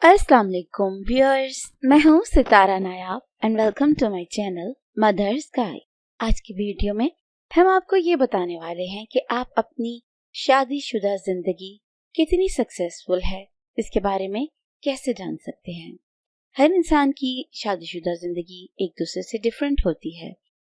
अस्सलाम वालेकुम व्यूअर्स, मैं हूँ Sitara Nayab and welcome to my channel mother's guide. आज की वीडियो में हम आपको ये बताने वाले हैं कि आप अपनी शादीशुदा जिंदगी कितनी सक्सेसफुल है, इसके बारे में कैसे जान सकते हैं। हर इंसान की शादीशुदा जिंदगी एक दूसरे से डिफरेंट होती है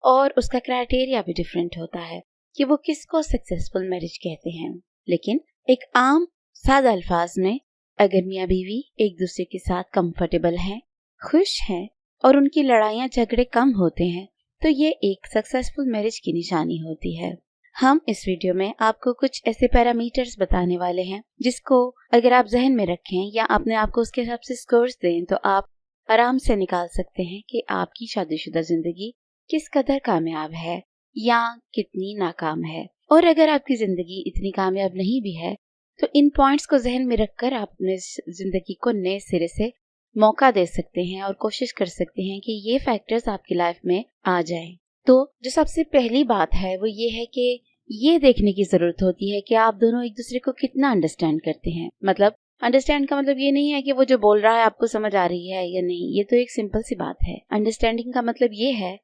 और उसका क्राइटेरिया भी डिफरेंट होता है कि वो किसको सक्सेसफुल मैरिज कहते हैं। लेकिन एक आम सादा अल्फाज में अगर मियाँ बीवी एक दूसरे के साथ कंफर्टेबल हैं, खुश हैं और उनकी लड़ाइयाँ झगड़े कम होते हैं तो ये एक सक्सेसफुल मैरिज की निशानी होती है। हम इस वीडियो में आपको कुछ ऐसे पैरामीटर्स बताने वाले हैं जिसको अगर आप जहन में रखें या अपने आप को उसके हिसाब से स्कोर्स दें तो आप आराम से निकाल सकते हैं कि आपकी शादीशुदा जिंदगी किस कदर कामयाब है या कितनी नाकाम है। और अगर आपकी जिंदगी इतनी कामयाब नहीं भी है तो इन पॉइंट्स को जहन में रखकर आप अपने जिंदगी को नए सिरे से मौका दे सकते हैं और कोशिश कर सकते हैं कि ये फैक्टर्स आपकी लाइफ में आ जाएं। तो जो सबसे पहली बात है वो ये है कि ये देखने की जरूरत होती है कि आप दोनों एक दूसरे को कितना अंडरस्टैंड करते हैं। मतलब अंडरस्टैंड का मतलब ये नहीं है कि वो जो बोल रहा है आपको समझ आ रही है या नहीं, ये तो एक सिंपल सी बात है। अंडरस्टैंडिंग का मतलब ये है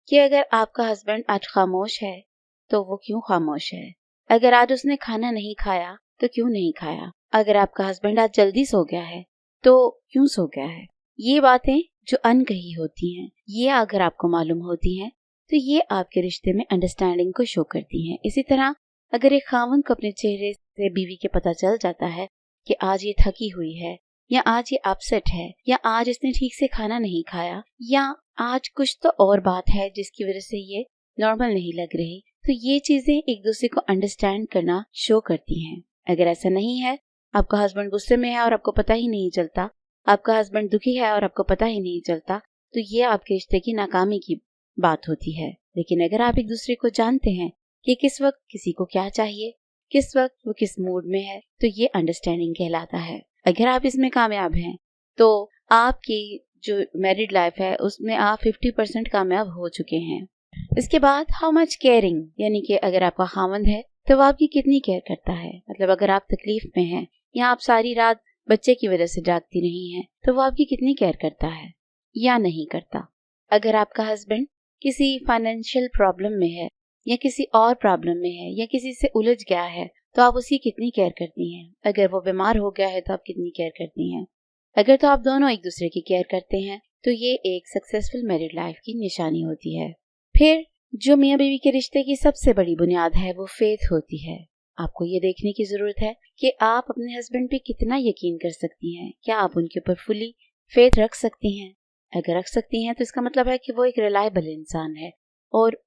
कि अगर आपका हस्बैंड आज खामोश है तो वो क्यों खामोश है, अगर आज उसने खाना नहीं खाया तो क्यों नहीं खाया, अगर आपका हस्बैंड आज जल्दी सो गया है तो क्यों सो गया है। ये बातें जो अनकही होती हैं, ये अगर आपको मालूम होती हैं तो ये आपके रिश्ते में अंडरस्टैंडिंग को शो करती हैं। इसी तरह अगर एक खावंद को अपने चेहरे से बीवी के पता चल जाता है कि आज ये थकी हुई है या आज ये अपसेट है या आज इसने ठीक से खाना नहीं खाया या आज कुछ तो और बात है जिसकी वजह से ये नॉर्मल नहीं लग रही, तो ये चीजें एक दूसरे को अंडरस्टैंड करना शो करती हैं। अगर ऐसा नहीं है, आपका हस्बैंड गुस्से में है और आपको पता ही नहीं चलता, आपका हस्बैंड दुखी है और आपको पता ही नहीं चलता, तो ये आपके रिश्ते की नाकामी की बात होती है। लेकिन अगर आप एक दूसरे को जानते हैं कि किस वक्त किसी को क्या चाहिए, किस वक्त वो किस मूड में है, तो ये अंडरस्टैंडिंग कहलाता है। अगर आप इसमें कामयाब हैं तो आपकी जो मैरिड लाइफ है उसमें आप 50% कामयाब हो चुके हैं। इसके बाद हाउ मच केयरिंग, यानी कि अगर आपका खामंद है तो वो आपकी कितनी केयर करता है। मतलब अगर आप तकलीफ में हैं या आप सारी रात बच्चे की वजह से जागती नहीं हैं तो वो आपकी कितनी केयर करता है या नहीं करता। अगर आपका हस्बैंड किसी फाइनेंशियल प्रॉब्लम में है या किसी और प्रॉब्लम में है या किसी से उलझ गया है तो आप उसकी कितनी केयर करती हैं। अगर वो बीमार हो गया है तो आप कितनी केयर करती हैं। अगर तो आप दोनों एक दूसरे की केयर करते हैं तो ये एक सक्सेसफुल मैरिड लाइफ की निशानी होती है। फिर जो मियाँ बीवी के रिश्ते की सबसे बड़ी बुनियाद है वो फेथ होती है। आपको ये देखने की जरूरत है कि आप अपने हस्बैंड पे कितना यकीन कर सकती हैं। क्या आप उनके ऊपर फुली फेथ रख सकती हैं? अगर रख सकती हैं तो इसका मतलब है कि वो एक रिलायबल इंसान है और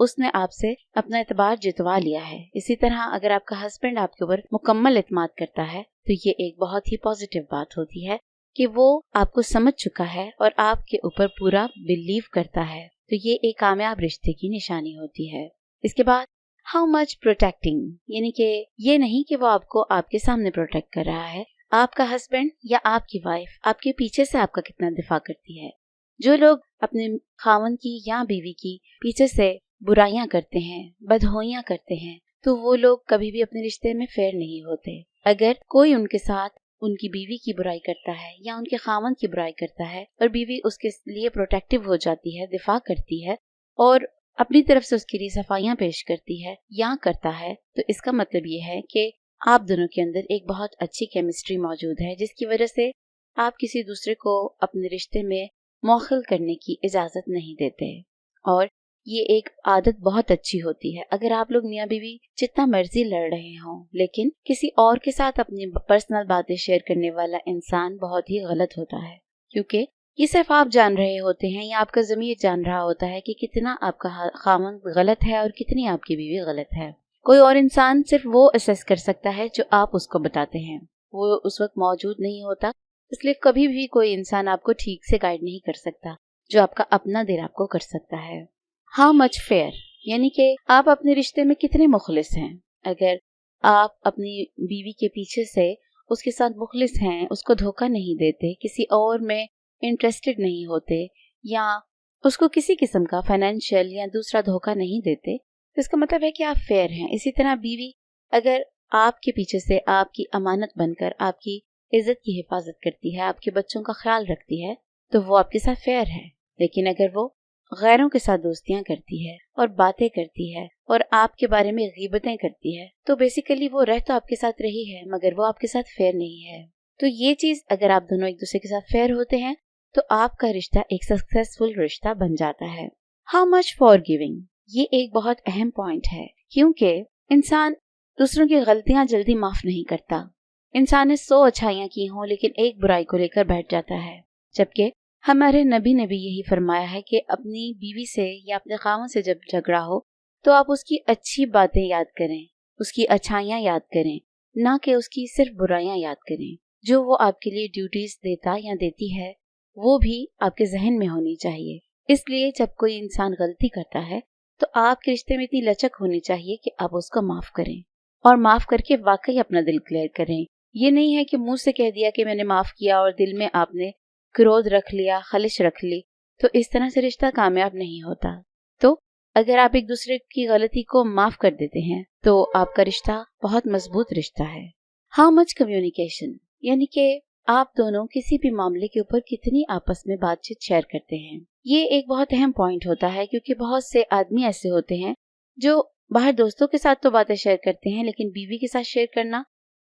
उसने आपसे अपना एतबार जितवा लिया है। इसी तरह अगर आपका हस्बैंड आपके ऊपर मुकम्मल एतमाद करता है तो ये एक बहुत ही पॉजिटिव बात होती है कि वो आपको समझ चुका है और आपके ऊपर पूरा बिलीव करता है, तो ये एक कामयाब रिश्ते की निशानी होती है। इसके बाद हाउ मच प्रोटेक्टिंग, यानी कि ये नहीं कि वो आपको आपके सामने प्रोटेक्ट कर रहा है, आपका हस्बैंड या आपकी वाइफ आपके पीछे से आपका कितना दिफा करती है। जो लोग अपने खावन की या बीवी की पीछे से बुराइयां करते हैं, बदहोइयां करते हैं, तो वो लोग कभी भी अपने रिश्ते में फेयर नहीं होते। अगर कोई उनके साथ उनकी बीवी की बुराई करता है या उनके खामन की बुराई करता है और बीवी उसके लिए प्रोटेक्टिव हो जाती है, दिफा करती है और अपनी तरफ से उसके लिए सफाइयां पेश करती है या करता है, तो इसका मतलब ये है कि आप दोनों के अंदर एक बहुत अच्छी केमिस्ट्री मौजूद है जिसकी वजह से आप किसी दूसरे को अपने रिश्ते में मौखिल करने की इजाजत नहीं देते। और ये एक आदत बहुत अच्छी होती है। अगर आप लोग मियाँ बीवी जितना मर्जी लड़ रहे हों लेकिन किसी और के साथ अपनी पर्सनल बातें शेयर करने वाला इंसान बहुत ही गलत होता है, क्योंकि ये सिर्फ आप जान रहे होते हैं या आपका ज़मीर जान रहा होता है कि कितना आपका खामन गलत है और कितनी आपकी बीवी गलत है। कोई और इंसान सिर्फ वो असेस कर सकता है जो आप उसको बताते हैं। वो उस वक्त मौजूद नहीं होता, इसलिए कभी भी कोई इंसान आपको ठीक से गाइड नहीं कर सकता जो आपका अपना दिल आपको कर सकता है। हाउ मच फेयर, यानी कि आप अपने रिश्ते में कितने मुखलिस हैं। अगर आप अपनी बीवी के पीछे से उसके साथ मुखलिस हैं, उसको धोखा नहीं देते, किसी और में इंटरेस्टेड नहीं होते या उसको किसी किस्म का फाइनेंशियल या दूसरा धोखा नहीं देते, तो इसका मतलब है कि आप फेयर हैं। इसी तरह बीवी अगर आपके पीछे से आपकी अमानत बनकर, आपकी इज्जत की हिफाजत करती है, आपके बच्चों का ख्याल रखती है, तो वो आपके साथ फेयर है। लेकिन अगर वो गैरों के साथ दोस्तियां करती है और बातें करती है और आपके बारे में गीबतें करती है, तो बेसिकली वो रह तो आपके साथ रही है मगर वो आपके साथ फेयर नहीं है। तो ये चीज, अगर आप दोनों एक दूसरे के साथ फेयर होते हैं तो आपका रिश्ता एक सक्सेसफुल रिश्ता बन जाता है। हाउ मच फॉरगिविंग, ये एक बहुत अहम पॉइंट है, क्योंकि इंसान दूसरों की गलतियां जल्दी माफ नहीं करता। इंसान ने 100 अच्छाइयां की हों लेकिन एक बुराई को लेकर बैठ जाता है, जबकि हमारे नबी ने भी यही फरमाया है कि अपनी बीवी से या अपने खामों से जब झगड़ा हो तो आप उसकी अच्छी बातें याद करें, उसकी अच्छाइयां याद करें, ना कि उसकी सिर्फ बुराइयां याद करें। जो वो आपके लिए ड्यूटीज देता या देती है वो भी आपके जहन में होनी चाहिए। इसलिए जब कोई इंसान गलती करता है तो आपके रिश्ते में इतनी लचक होनी चाहिए कि आप उसको माफ करें और माफ करके वाकई अपना दिल क्लियर करें। ये नहीं है कि मुंह से कह दिया कि मैंने माफ किया और दिल में आपने क्रोध रख लिया, खलिश रख ली, तो इस तरह से रिश्ता कामयाब नहीं होता। तो अगर आप एक दूसरे की गलती को माफ कर देते हैं तो आपका रिश्ता बहुत मजबूत रिश्ता है। हाउ मच कम्युनिकेशन, यानी कि आप दोनों किसी भी मामले के ऊपर कितनी आपस में बातचीत शेयर करते हैं, ये एक बहुत अहम पॉइंट होता है। क्योंकि बहुत से आदमी ऐसे होते हैं जो बाहर दोस्तों के साथ तो बातें शेयर करते हैं लेकिन बीवी के साथ शेयर करना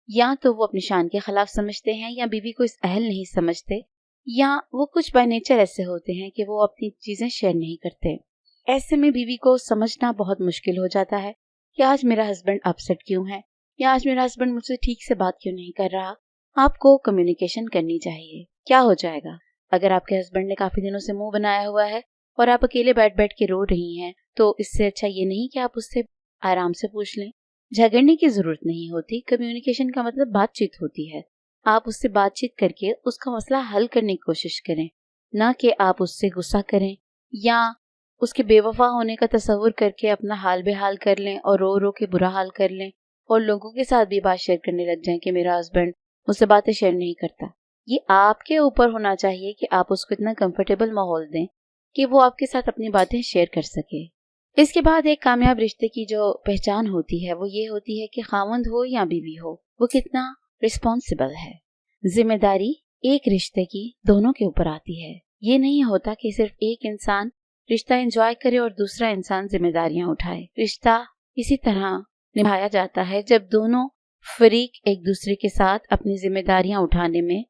या तो वो अपनी शान के खिलाफ समझते हैं या बीवी को इस अहल नहीं समझते, या वो कुछ बाय नेचर ऐसे होते हैं कि वो अपनी चीजें शेयर नहीं करते। ऐसे में बीवी को समझना बहुत मुश्किल हो जाता है कि आज मेरा हस्बैंड अपसेट क्यों है या आज मेरा हस्बैंड मुझसे ठीक से बात क्यों नहीं कर रहा। आपको कम्युनिकेशन करनी चाहिए। क्या हो जाएगा अगर आपके हस्बैंड ने काफी दिनों से मुंह बनाया हुआ है और आप अकेले बैठ बैठ के रो रही हैं, तो इससे अच्छा ये नहीं कि आप उससे आराम से पूछ लें। झगड़ने की जरूरत नहीं होती, कम्युनिकेशन का मतलब बातचीत होती है। आप उससे बातचीत करके उसका मसला हल करने की कोशिश करें, ना कि आप उससे गुस्सा करें या उसके बेवफा होने का तस्वुर करके अपना हाल बेहाल कर लें और रो रो के बुरा हाल कर लें और लोगों के साथ भी बात शेयर करने लग जाएं कि मेरा हस्बैंड मुझसे बातें शेयर नहीं करता। ये आपके ऊपर होना चाहिए कि आप उसको इतना कंफर्टेबल माहौल दें कि वो आपके साथ अपनी बातें शेयर कर सके। इसके बाद एक कामयाब रिश्ते की जो पहचान होती है वो ये होती है कि खावंद हो या बीवी हो, वो कितना रिस्पॉन्सिबल है। जिम्मेदारी एक रिश्ते की दोनों के ऊपर आती है। ये नहीं होता कि सिर्फ एक इंसान रिश्ता एंजॉय करे और दूसरा इंसान जिम्मेदारियां उठाए। रिश्ता इसी तरह निभाया जाता है जब दोनों फरीक एक दूसरे के साथ अपनी जिम्मेदारियां उठाने में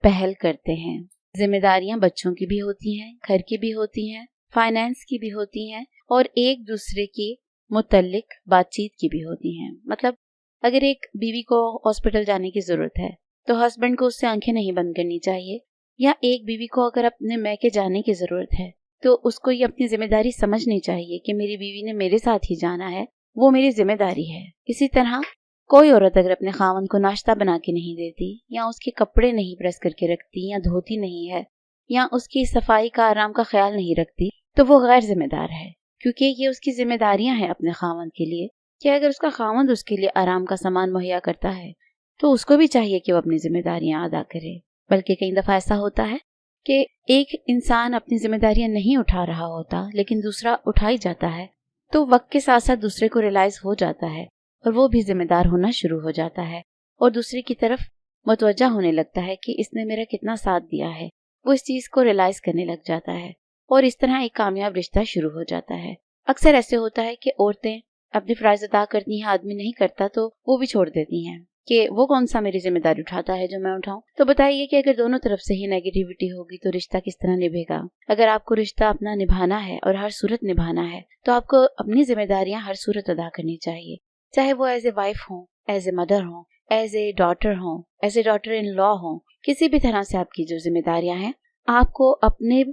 पहल करते हैं। जिम्मेदारियां बच्चों की भी होती हैं, घर की भी होती हैं, फाइनेंस की भी होती हैं और एक दूसरे के मुतल्लिक बातचीत की भी होती हैं। मतलब अगर एक बीवी को हॉस्पिटल जाने की जरूरत है तो हस्बैंड को उससे आंखें नहीं बंद करनी चाहिए, या एक बीवी को अगर अपने मैके जाने की जरूरत है तो उसको ये अपनी जिम्मेदारी समझनी चाहिए कि मेरी बीवी ने मेरे साथ ही जाना है, वो मेरी जिम्मेदारी है। इसी तरह कोई औरत अगर अपने खावंद को नाश्ता बना के नहीं देती या उसके कपड़े नहीं प्रेस करके रखती या धोती नहीं है या उसकी सफाई का आराम का ख्याल नहीं रखती तो वो गैर जिम्मेदार है, क्योंकि ये उसकी जिम्मेदारियां हैं अपने खावंद के लिए। कि अगर उसका खावंद उसके लिए आराम का सामान मुहैया करता है तो उसको भी चाहिए कि वो अपनी जिम्मेदारियां अदा करे। बल्कि कई दफा ऐसा होता है कि एक इंसान अपनी जिम्मेदारियां नहीं उठा रहा होता लेकिन दूसरा उठाई जाता है, तो वक्त के साथ साथ दूसरे को रियलाइज हो जाता है और वो भी जिम्मेदार होना शुरू हो जाता है और दूसरे की तरफ मुतवज्जा होने लगता है कि इसने मेरा कितना साथ दिया है। वो इस चीज को रियलाइज करने लग जाता है और इस तरह एक कामयाब रिश्ता शुरू हो जाता है। अक्सर ऐसे होता है कि औरतें अपनी फराइज अदा करती हैं, आदमी नहीं करता तो वो भी छोड़ देती हैं कि वो कौन सा मेरी जिम्मेदारी उठाता है जो मैं उठाऊं। तो बताइए कि अगर दोनों तरफ से ही नेगेटिविटी होगी तो रिश्ता किस तरह निभेगा। अगर आपको रिश्ता अपना निभाना है और हर सूरत निभाना है तो आपको अपनी जिम्मेदारियां हर सूरत अदा करनी चाहिए, चाहे वो एज ए वाइफ हो, एज ए मदर हो, एज ए डॉटर हो, as a daughter in law हो। किसी भी तरह से आपकी जो जिम्मेदारियां हैं आपको अपने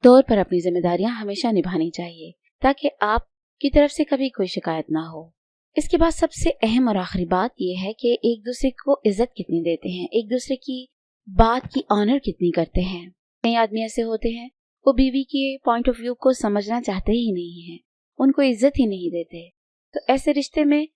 तौर पर अपनी जिम्मेदारियां हमेशा निभानी चाहिए ताकि आपकी तरफ से कभी कोई शिकायत ना हो। इसके बाद सबसे अहम और आखिरी बात यह है कि एक दूसरे को इज्जत कितनी देते हैं, एक दूसरे की बात की ऑनर कितनी करते हैं। कई आदमी ऐसे होते हैं वो बीवी के पॉइंट ऑफ व्यू को समझना चाहते ही नहीं है, उनको इज्जत ही नहीं देते। तो ऐसे रिश्ते में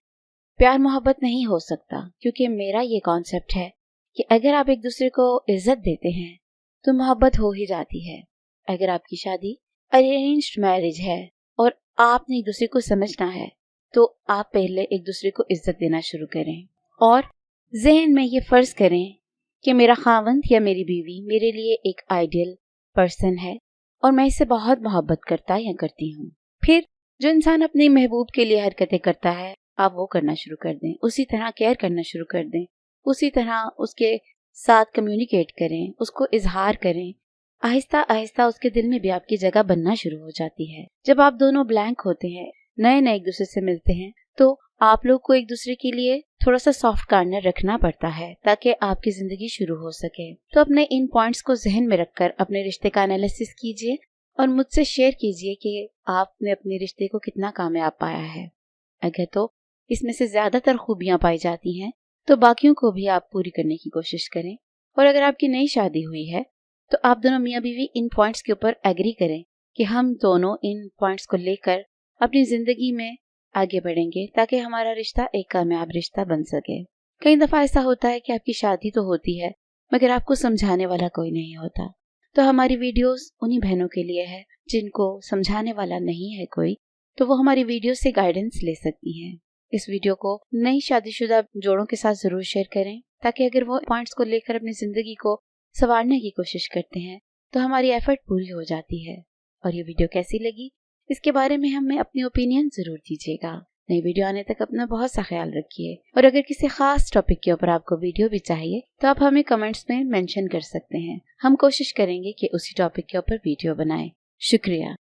प्यार मोहब्बत नहीं हो सकता, क्योंकि मेरा ये कॉन्सेप्ट है कि अगर आप एक दूसरे को इज्जत देते हैं तो मोहब्बत हो ही जाती है। अगर आपकी शादी अरेंज्ड मैरिज है और आपने एक दूसरे को समझना है तो आप पहले एक दूसरे को इज्जत देना शुरू करें और ज़हन में ये फर्ज करें कि मेरा खावंद या मेरी बीवी मेरे लिए एक आइडियल पर्सन है और मैं इससे बहुत मोहब्बत करता या करती हूँ। फिर जो इंसान अपने महबूब के लिए हरकतें करता है, आप वो करना शुरू कर दें, उसी तरह केयर करना शुरू कर दें, उसी तरह उसके साथ कम्युनिकेट करें, उसको इजहार करें। आहिस्ता आहिस्ता उसके दिल में भी आपकी जगह बनना शुरू हो जाती है। जब आप दोनों ब्लैंक होते हैं, नए नए एक दूसरे से मिलते हैं, तो आप लोग को एक दूसरे के लिए थोड़ा सा सॉफ्ट कॉर्नर रखना पड़ता है ताकि आपकी जिंदगी शुरू हो सके। तो अपने इन पॉइंट्स को जहन में रखकर अपने रिश्ते का एनालिसिस कीजिए और मुझसे शेयर कीजिए कि आपने अपने रिश्ते को कितना कामयाब पाया है। अगर तो इसमें से ज्यादातर खूबियां पाई जाती हैं तो बाकियों को भी आप पूरी करने की कोशिश करें। और अगर आपकी नई शादी हुई है तो आप दोनों मियाँ बीवी इन पॉइंट्स के ऊपर एग्री करें कि हम दोनों इन पॉइंट्स को लेकर अपनी जिंदगी में आगे बढ़ेंगे ताकि हमारा रिश्ता एक कामयाब रिश्ता बन सके। कई दफा ऐसा होता है कि आपकी शादी तो होती है मगर आपको समझाने वाला कोई नहीं होता। तो हमारी वीडियोस उन्हीं बहनों के लिए है जिनको समझाने वाला नहीं है कोई, तो वो हमारी वीडियो से गाइडेंस ले सकती हैं। इस वीडियो को नई शादीशुदा जोड़ों के साथ जरूर शेयर करें ताकि अगर वो पॉइंट्स को लेकर अपनी जिंदगी को संवारने की कोशिश करते हैं तो हमारी एफर्ट पूरी हो जाती है। और ये वीडियो कैसी लगी इसके बारे में हमें अपनी ओपिनियन जरूर दीजिएगा। नई वीडियो आने तक अपना बहुत सा ख्याल रखिए और अगर किसी खास टॉपिक के ऊपर आपको वीडियो भी चाहिए तो आप हमें कमेंट्स में मेंशन कर सकते हैं। हम कोशिश करेंगे कि उसी टॉपिक के ऊपर वीडियो बनाएं। शुक्रिया।